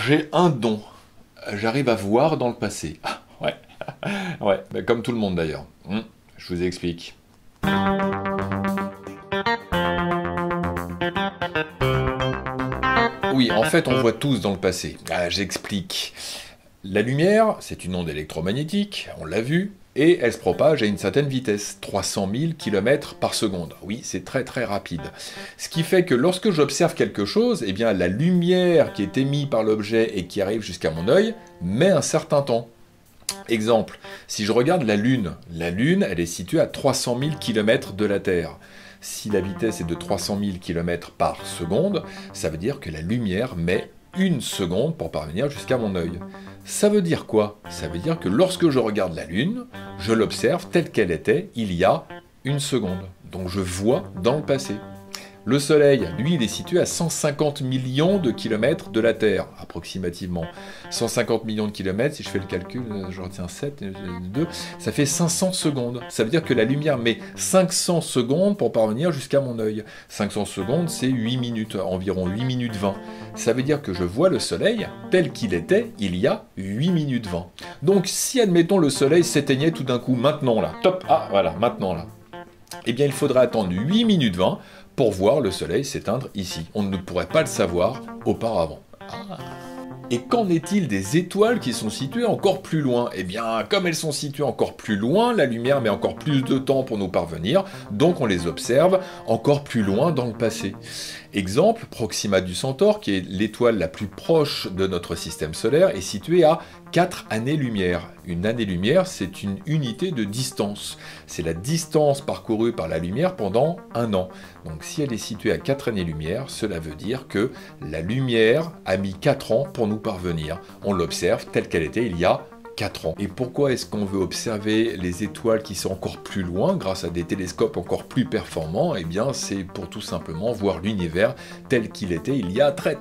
J'ai un don. J'arrive à voir dans le passé. Ah, ouais, ouais, bah, comme tout le monde d'ailleurs. Je vous explique. Oui, en fait, on voit tous dans le passé. J'explique. La lumière, c'est une onde électromagnétique, on l'a vu, et elle se propage à une certaine vitesse, 300 000 km par seconde. Oui, c'est très très rapide. Ce qui fait que lorsque j'observe quelque chose, eh bien la lumière qui est émise par l'objet et qui arrive jusqu'à mon œil met un certain temps. Exemple, si je regarde la Lune, elle est située à 300 000 km de la Terre. Si la vitesse est de 300 000 km par seconde, ça veut dire que la lumière met une seconde pour parvenir jusqu'à mon œil. Ça veut dire quoi? Ça veut dire que lorsque je regarde la Lune, je l'observe telle qu'elle était il y a une seconde. Donc je vois dans le passé. Le Soleil, lui, il est situé à 150 millions de kilomètres de la Terre, approximativement. 150 millions de kilomètres, si je fais le calcul, je retiens 7, 2, ça fait 500 secondes. Ça veut dire que la lumière met 500 secondes pour parvenir jusqu'à mon œil. 500 secondes, c'est 8 minutes, environ 8 minutes 20. Ça veut dire que je vois le Soleil tel qu'il était il y a 8 minutes 20. Donc si, admettons, le Soleil s'éteignait tout d'un coup, maintenant là, top, ah voilà, maintenant là, eh bien il faudrait attendre 8 minutes 20 pour voir le soleil s'éteindre ici. On ne pourrait pas le savoir auparavant. Et qu'en est-il des étoiles qui sont situées encore plus loin? Eh bien, comme elles sont situées encore plus loin, la lumière met encore plus de temps pour nous parvenir, donc on les observe encore plus loin dans le passé. Exemple, Proxima du Centaure, qui est l'étoile la plus proche de notre système solaire, est située à 4 années-lumière. Une année-lumière, c'est une unité de distance. C'est la distance parcourue par la lumière pendant un an. Donc si elle est située à 4 années-lumière, cela veut dire que la lumière a mis 4 ans pour nous parvenir. On l'observe telle qu'elle était il y a 4 ans. Et pourquoi est-ce qu'on veut observer les étoiles qui sont encore plus loin grâce à des télescopes encore plus performants? Eh bien, c'est pour tout simplement voir l'univers tel qu'il était il y a très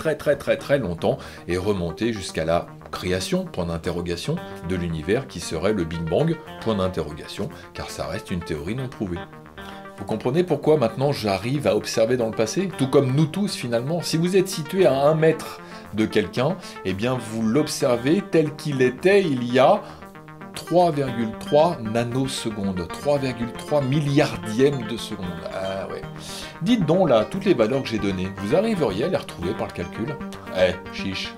longtemps et remonter jusqu'à la création, point d'interrogation, de l'univers qui serait le Big Bang, point d'interrogation, car ça reste une théorie non prouvée. Vous comprenez pourquoi maintenant j'arrive à observer dans le passé? Tout comme nous tous finalement. Si vous êtes situé à 1 mètre de quelqu'un, eh bien vous l'observez tel qu'il était il y a 3,3 nanosecondes, 3,3 milliardièmes de seconde. Ah ouais. Dites donc là, toutes les valeurs que j'ai données, vous arriveriez à les retrouver par le calcul? Chiche.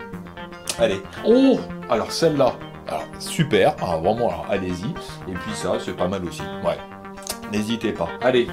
Allez. Oh, alors celle-là, alors super, vraiment, alors allez-y. Et puis ça, c'est pas mal aussi. Ouais. N'hésitez pas. Allez.